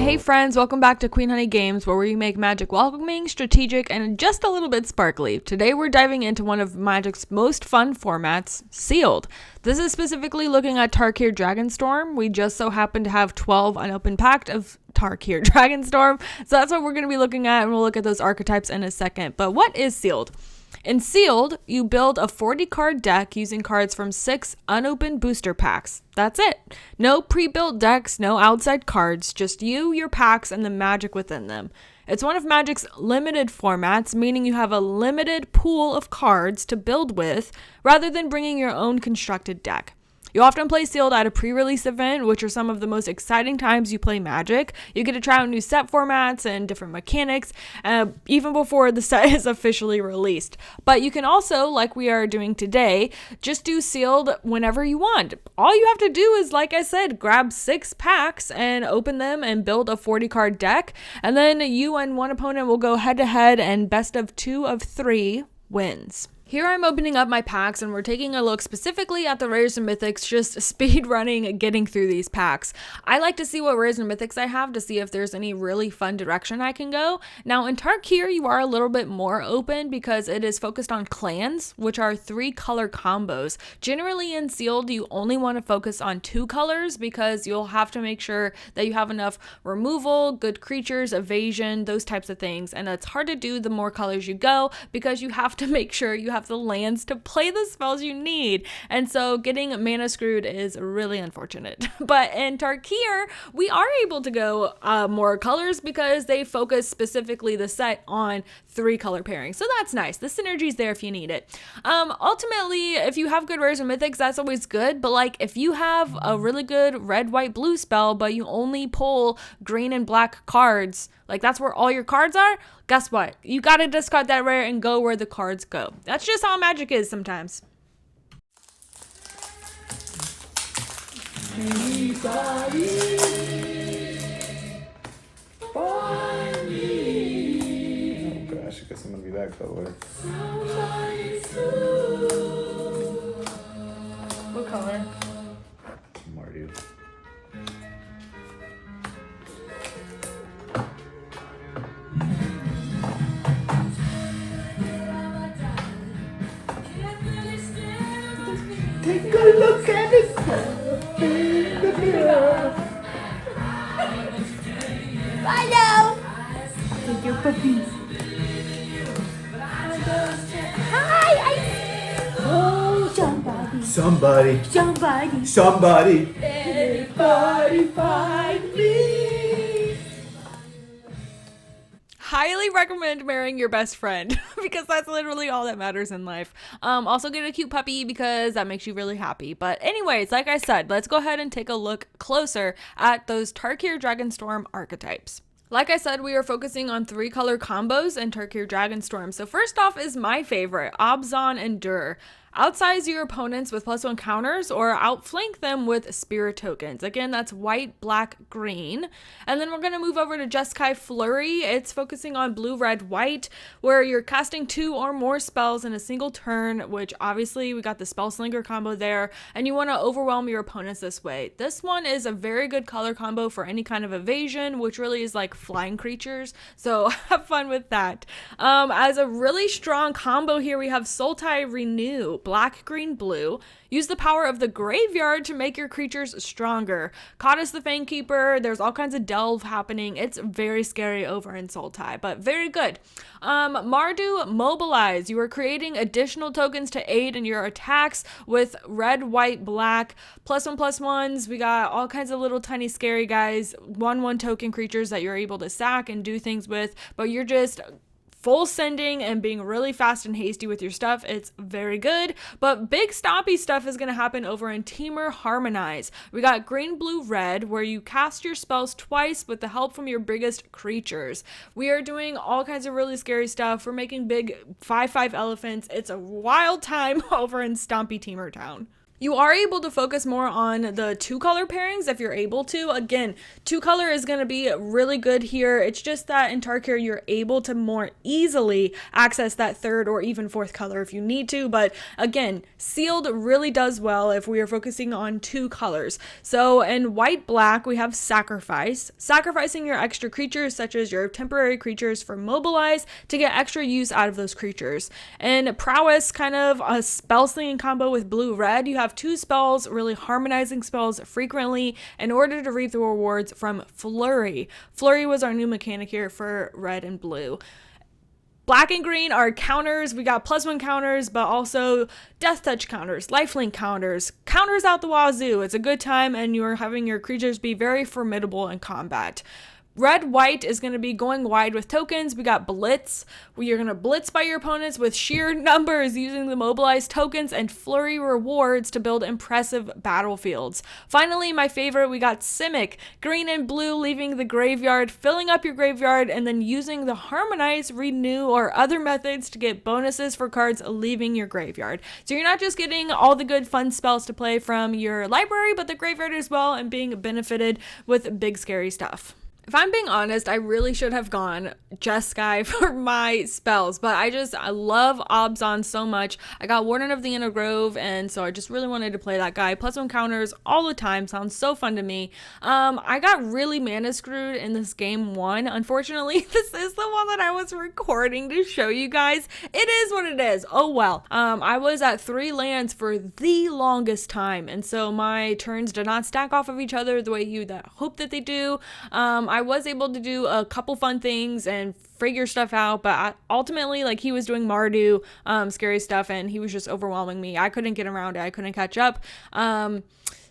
Hey friends, welcome back to Queen Honey Games, where we make Magic welcoming, strategic, and just a little bit sparkly. Today we're diving into one of Magic's most fun formats, Sealed. This is specifically looking at Tarkir Dragonstorm. We just so happen to have 12 unopened packs of Tarkir Dragonstorm, so that's what we're going to be looking at, and we'll look at those archetypes in a second. But what is Sealed? In Sealed, you build a 40-card deck using cards from 6 unopened booster packs. That's it. No pre-built decks, no outside cards, just you, your packs, and the magic within them. It's one of Magic's limited formats, meaning you have a limited pool of cards to build with, rather than bringing your own constructed deck. You often play Sealed at a pre-release event, which are some of the most exciting times you play Magic. You get to try out new set formats and different mechanics, even before the set is officially released. But you can also, like we are doing today, just do Sealed whenever you want. All you have to do is, like I said, grab 6 packs and open them and build a 40-card deck. And then you and one opponent will go head-to-head, and best of 2 of 3 wins. Here I'm opening up my packs, and we're taking a look specifically at the rares and mythics, just speed running, getting through these packs. I like to see what rares and mythics I have to see if there's any really fun direction I can go. Now in Tarkir, you are a little bit more open because it is focused on clans, which are 3 color combos. Generally in Sealed, you only want to focus on 2 colors because you'll have to make sure that you have enough removal, good creatures, evasion, those types of things. And it's hard to do the more colors you go because you have to make sure you have the lands to play the spells you need, and so getting mana screwed is really unfortunate. But in Tarkir, we are able to go more colors because they focus specifically the set on 3 color pairings, so that's nice. The synergy's there if you need it. Ultimately, if you have good rares and mythics, that's always good, but like if you have a really good red, white, blue spell but you only pull green and black cards, like that's where all your cards are, guess what? You gotta discard that rare and go where the cards go. That's just how Magic is sometimes. Anybody find me? Oh gosh, I guess I'm gonna be that color. What color? Marty. Take a look at it in the mirror. Hello. Take your puppies. Hi. Oh, somebody. Anybody find me? Highly recommend marrying your best friend because that's literally all that matters in life. Also get a cute puppy because that makes you really happy. But anyways, like I said, let's go ahead and take a look closer at those Tarkir Dragonstorm archetypes. Like I said, we are focusing on 3 color combos in Tarkir Dragonstorm. So first off is my favorite, Abzan Endure. Outsize your opponents with +1 counters or outflank them with spirit tokens. Again, that's white, black, green. And then we're going to move over to Jeskai Flurry. It's focusing on blue, red, white, where you're casting 2 or more spells in a single turn, which obviously we got the Spell Slinger combo there, and you want to overwhelm your opponents this way. This one is a very good color combo for any kind of evasion, which really is like flying creatures, so have fun with that. As a really strong combo here, we have Sultai Renew. Black, green, blue. Use the power of the graveyard to make your creatures stronger. Cottis the Fangkeeper, there's all kinds of delve happening. It's very scary over in Sultai, but very good. Mardu Mobilize. You are creating additional tokens to aid in your attacks with red, white, black, +1/+1s. We got all kinds of little tiny scary guys, 1/1 token creatures that you're able to sack and do things with, but you're just full sending and being really fast and hasty with your stuff. It's very good, but big stoppy stuff is going to happen over in Temur Harmonize. We got green, blue, red, where you cast your spells twice with the help from your biggest creatures. We are doing all kinds of really scary stuff. We're making big 5/5 elephants. It's a wild time over in Stompy Temur Town. You are able to focus more on the 2-color pairings if you're able to. Again, 2-color is going to be really good here. It's just that in Tarkir, you're able to more easily access that 3rd or even 4th color if you need to. But again, sealed really does well if we are focusing on 2 colors. So in white-black, we have sacrifice. Sacrificing your extra creatures, such as your temporary creatures, for mobilize to get extra use out of those creatures. And prowess, kind of a spell slinging combo with blue-red. You have 2 spells, really harmonizing spells frequently in order to reap the rewards from Flurry. Flurry was our new mechanic here for red and blue. Black and green are counters. We got +1 counters, but also death touch counters, lifelink counters, counters out the wazoo. It's a good time, and you're having your creatures be very formidable in combat. Red-white is going to be going wide with tokens. We got Blitz, where you're going to blitz by your opponents with sheer numbers using the mobilized tokens and flurry rewards to build impressive battlefields. Finally, my favorite, we got Simic, green and blue, leaving the graveyard, filling up your graveyard, and then using the harmonize, renew, or other methods to get bonuses for cards leaving your graveyard. So you're not just getting all the good fun spells to play from your library, but the graveyard as well, and being benefited with big scary stuff. If I'm being honest, I really should have gone Jeskai for my spells, but I love Obzon so much. I got Warden of the Inner Grove, and so I just really wanted to play that guy. +1 counters all the time. Sounds so fun to me. I got really mana screwed in this game 1. Unfortunately, this is the one that I was recording to show you guys. It is what it is. Oh well. I was at 3 lands for the longest time, and so my turns did not stack off of each other the way you hope that they do. I was able to do a couple fun things and figure stuff out, but ultimately, like, he was doing Mardu, scary stuff, and he was just overwhelming me. I couldn't get around it. I couldn't catch up.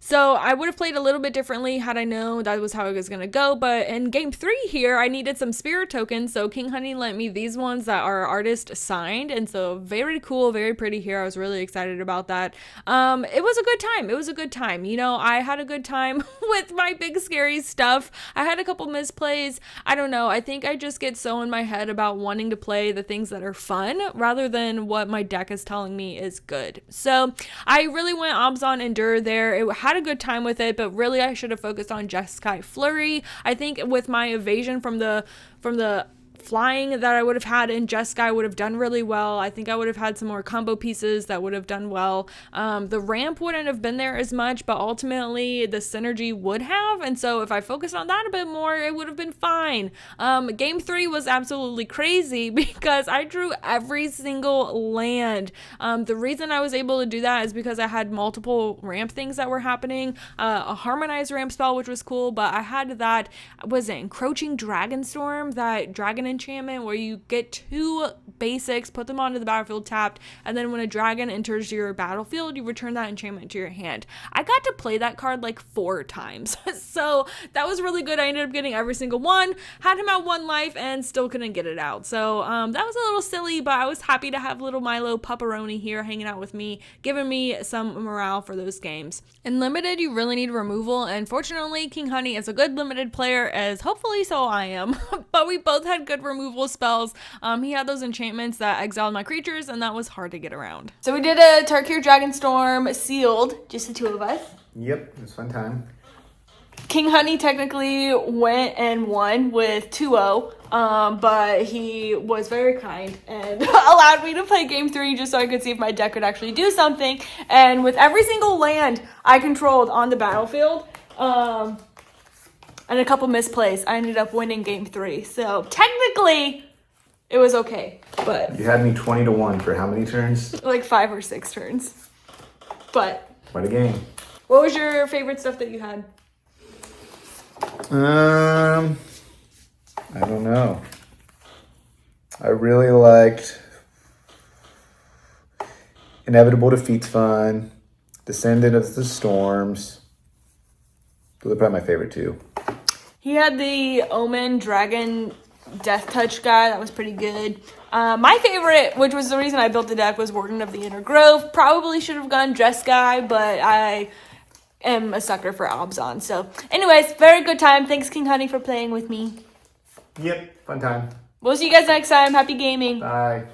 So I would have played a little bit differently had I known that was how it was going to go. But in game 3 here, I needed some spirit tokens. So King Honey lent me these ones that are artist signed. And so very cool, very pretty here. I was really excited about that. It was a good time. It was a good time. You know, I had a good time with my big scary stuff. I had a couple misplays. I don't know. I think I just get so in my head about wanting to play the things that are fun rather than what my deck is telling me is good. So I really went Obzon Endure there. It had a good time with it, but really I should have focused on Jeskai Flurry. I think with my evasion from the flying that I would have had in Jeskai would have done really well. I think I would have had some more combo pieces that would have done well. The ramp wouldn't have been there as much, but ultimately the synergy would have, and so if I focused on that a bit more, it would have been fine. Game 3 was absolutely crazy because I drew every single land. The reason I was able to do that is because I had multiple ramp things that were happening, a harmonized ramp spell, which was cool, but I had that, was it Encroaching Dragonstorm, that dragon enchantment where you get 2 basics, put them onto the battlefield tapped, and then when a dragon enters your battlefield, you return that enchantment to your hand. I got to play that card like 4 times, so that was really good. I ended up getting every single one, had him at 1 life, and still couldn't get it out. So that was a little silly, but I was happy to have little Milo Pepperoni here hanging out with me, giving me some morale for those games. In limited, you really need removal, and fortunately, King Honey is a good limited player, as hopefully so I am, but we both had good removal spells. He had those enchantments that exiled my creatures, and that was hard to get around. So we did a Tarkir Dragonstorm sealed, just the 2 of us. Yep, it was a fun time. King Honey technically went and won with 2-0, but he was very kind and allowed me to play game 3 just so I could see if my deck could actually do something. And with every single land I controlled on the battlefield, and a couple misplays, I ended up winning game 3. So technically, it was okay. But You had me 20-1 for how many turns? like 5 or 6 turns. But What a game. what was your favorite stuff that you had? I don't know. I really liked Inevitable Defeat's fun, Descendant of the Storms. Those are probably my favorite 2. He had the Omen Dragon Death Touch guy. That was pretty good. My favorite, which was the reason I built the deck, was Warden of the Inner Grove. Probably should have gone Jeskai, but I am a sucker for Obzon. So anyways, very good time. Thanks, King Honey, for playing with me. Yep, fun time. We'll see you guys next time. Happy gaming. Bye.